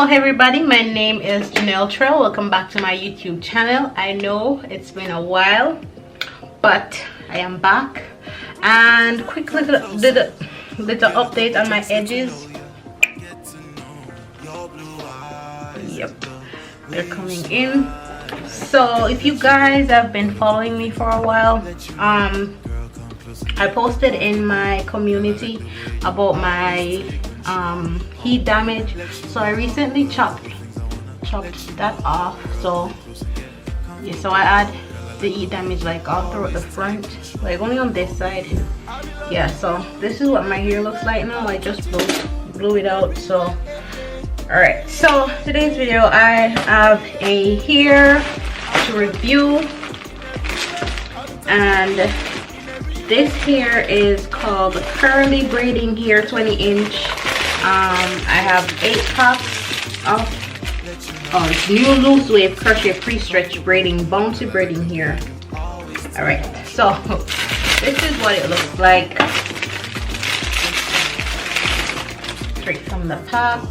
Hey everybody, my name is JynellTrail. Welcome back to my YouTube channel. I know it's been a while, but I am back. And quick little update on my edges. Yep, they're coming in. So if you guys have been following me for a while, I posted in my community about my heat damage. So I recently chopped that off. So yeah, so I add the heat damage like all throughout the front, like only on this side. Yeah, so this is what my hair looks like now. I just blew it out. So all right, so today's video I have a hair to review, and this hair is called Curly Braiding Hair 20-inch. I have 8 packs of new loose wave crochet pre-stretch braiding bouncy braiding hair. All right, so this is what it looks like straight from the pack.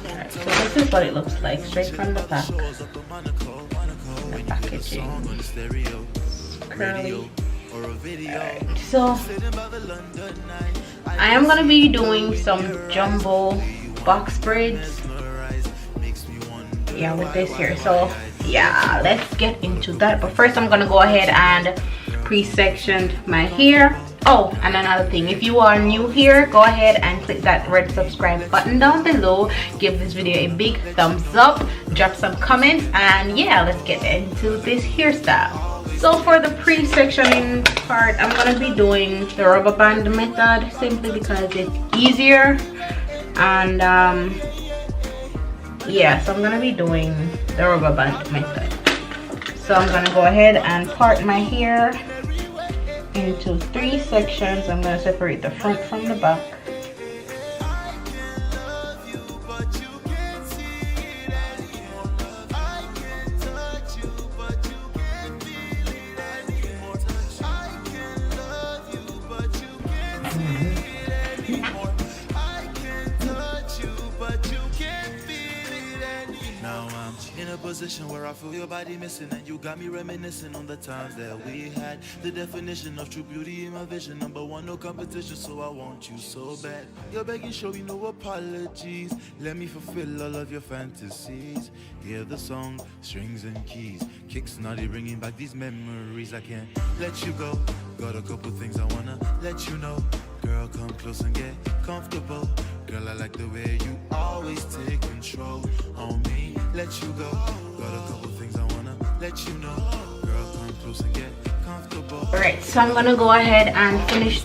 Alright, so this is what it looks like straight from the pack. The packaging, curly. Alright, so I am gonna be doing some jumbo box braids, yeah, with this here. So yeah, let's get into that. But first I'm gonna go ahead and pre-section my hair. Oh, and another thing, if you are new here, go ahead and click that red subscribe button down below. Give this video a big thumbs up, drop some comments, and yeah, let's get into this hairstyle. So for the pre-sectioning part, I'm gonna be doing the rubber band method simply because it's easier. And yeah, so I'm gonna be doing the rubber band method. So I'm gonna go ahead and part my hair into 3 sections. I'm going to separate the front from the back. Position where I feel your body missing, and you got me reminiscing on the times that we had. The definition of true beauty in my vision, #1, no competition, so I want you so bad. You're begging, show me no apologies. Let me fulfill all of your fantasies. Hear the song, strings and keys, kicks naughty, bringing back these memories. I can't let you go. Got a couple things I wanna let you know. Girl, come close and get comfortable. Girl, I like the way you always take control on me. Let you go. Got a couple things I wanna let you know. Girl, come close and get comfortable. Alright, so I'm gonna go ahead and finish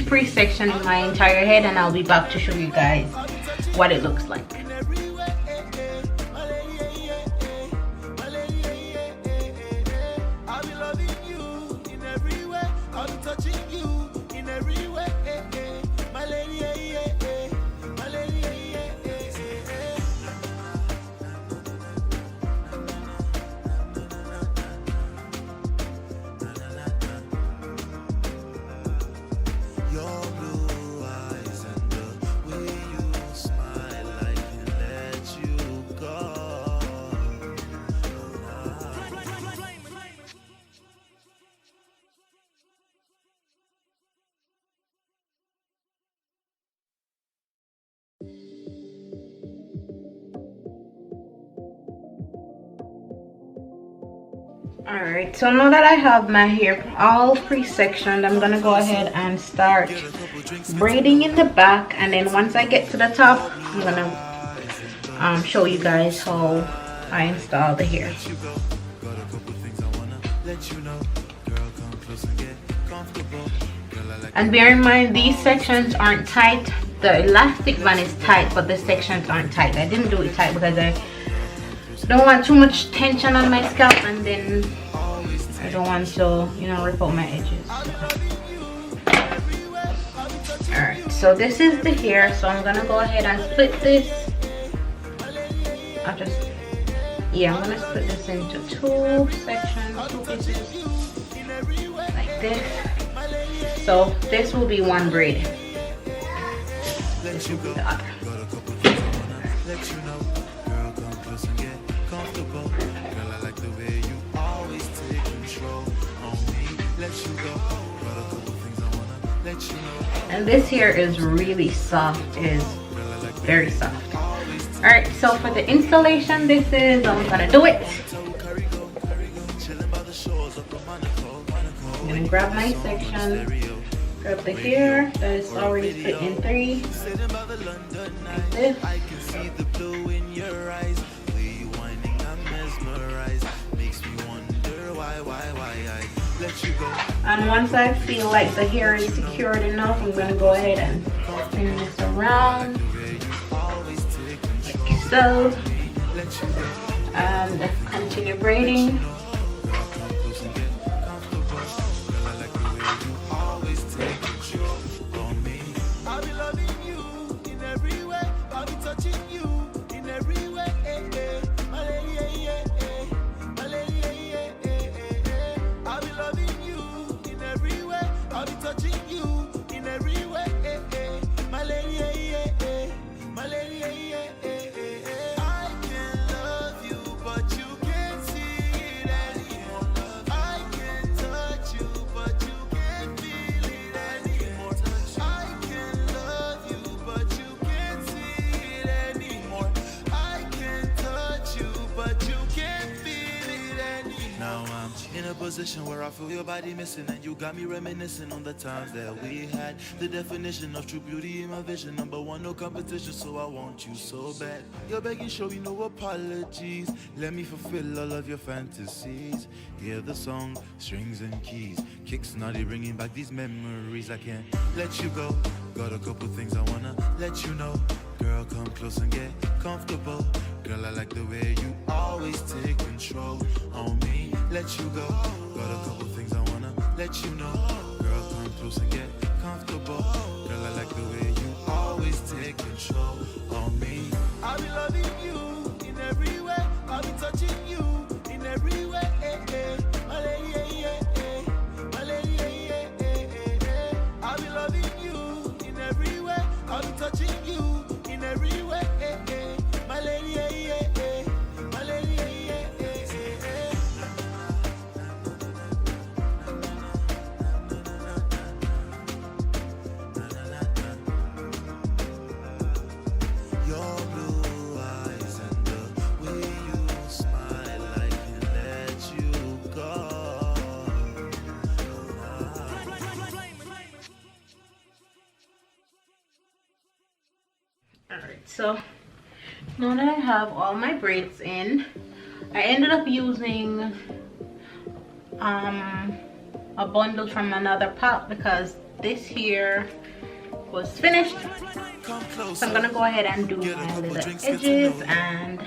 pre-sectioning my entire head, and I'll be back to show you guys what it looks like. Alright, so now that I have my hair all pre-sectioned, I'm gonna go ahead and start braiding in the back, and then once I get to the top, I'm gonna show you guys how I install the hair. And bear in mind, these sections aren't tight. The elastic band is tight, but the sections aren't tight. I didn't do it tight because I don't want too much tension on my scalp, and then I don't want to, you know, rip out my edges. Alright, so this is the hair. So I'm gonna go ahead and split this. I'm gonna split this into 2 sections, 2 pieces, like this. So this will be one braid. This will be the other. Let you know, girl, come close and get comfortable. Girl, I like the way you always take control on me. Let you go, got a couple things I wanna let you know. And this here is really soft, is very soft. All right, so for the installation, this is how I'm gonna do it. I'm gonna grab my section, grab the hair that is already split in 3, like this. I can see the blue in your eyes. Way you whining, I'm mesmerized. Makes me wonder why I let you go. And once I feel like the hair is secured enough, I'm gonna go ahead and spin this around like so, and continue braiding. Position where I feel your body missing, and you got me reminiscing on the times that we had. The definition of true beauty in my vision, number one, no competition, so I want you so bad. You're begging, show me no apologies. Let me fulfill all of your fantasies. Hear the song, strings and keys, kicks naughty, bringing back these memories. I can't let you go. Got a couple things I wanna let you know. Girl, come close and get comfortable. Girl, I like the way you always take control on me. Let you go. Got a couple things I wanna let you know. Girl, come close and get comfortable. Girl, I like the way you always take control on me. I'll be loving you in every way. I'll be touching you in every way. My lady, my lady, I'll be loving you in every way. I'll be touching you in every way. My lady, my lady, your blue eyes and the way you smile, I can't let you go. Alright, so now that I have all my braids in, I ended up using a bundle from another pack because this here was finished. So I'm gonna go ahead and do my little edges and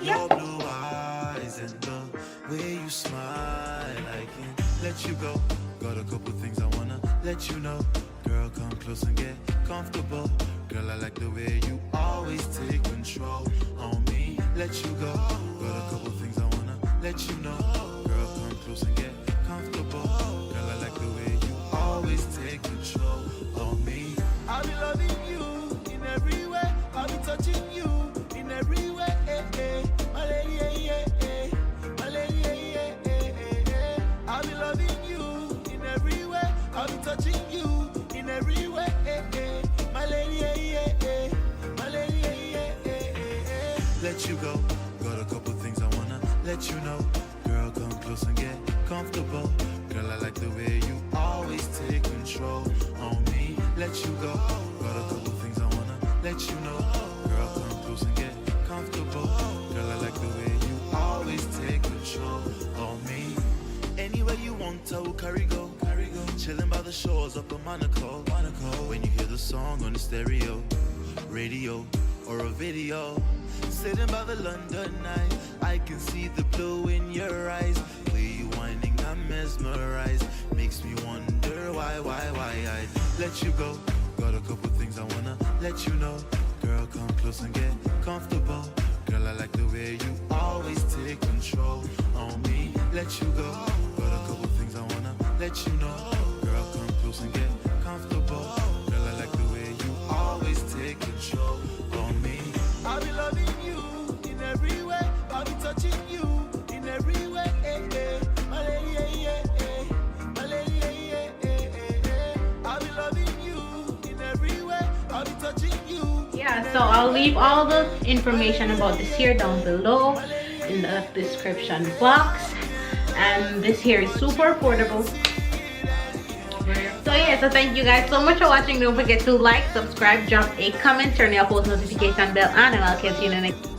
Your blue eyes and the way you smile, I can't let you go. Got a couple things I wanna let you know. Girl, come close and get comfortable. Girl, I like the way you always take control on me. Let you go. Got a couple things I wanna let you know. Girl, come close and get comfortable. Girl, I like the way you always take control on me. I'll be loving you in every way. I'll be touching you in every way. My lady, my lady, I'll be loving you in every way. I'll be touching you in every way. My lady, my lady, let you go. Got a couple things I wanna let you know. Girl, come close and get comfortable. Girl, I like the way you always take control on me. Let you go. Got a couple things I wanna let you know. Girl, come close and get comfortable. Girl, I like the way you always take control on me. Anywhere you want, I will carry go. Chilling by the shores up in Monaco. When you hear the song on the stereo, radio, or a video, sitting by the London night, I can see the blue in your eyes. Way you whining, I'm mesmerized. Makes me wonder why I let you go. Got a couple things I wanna let you know. Girl, come close and get comfortable. Girl, I like the way you always take control on me. Let you go. Got a couple things I wanna let you know. Girl, relax and get comfortable. Girl, I like the way you always take control on me. I'll be loving you in every way. I'll be touching you in every way. My lady, my lady, I'll be loving you in every way. I'll be touching you. Yeah, so I'll leave all the information about this hair down below in the description box. And this hair is super affordable. So yeah, so thank you guys so much for watching. Don't forget to like, subscribe, drop a comment, turn your post notification bell on, and I'll catch you in the next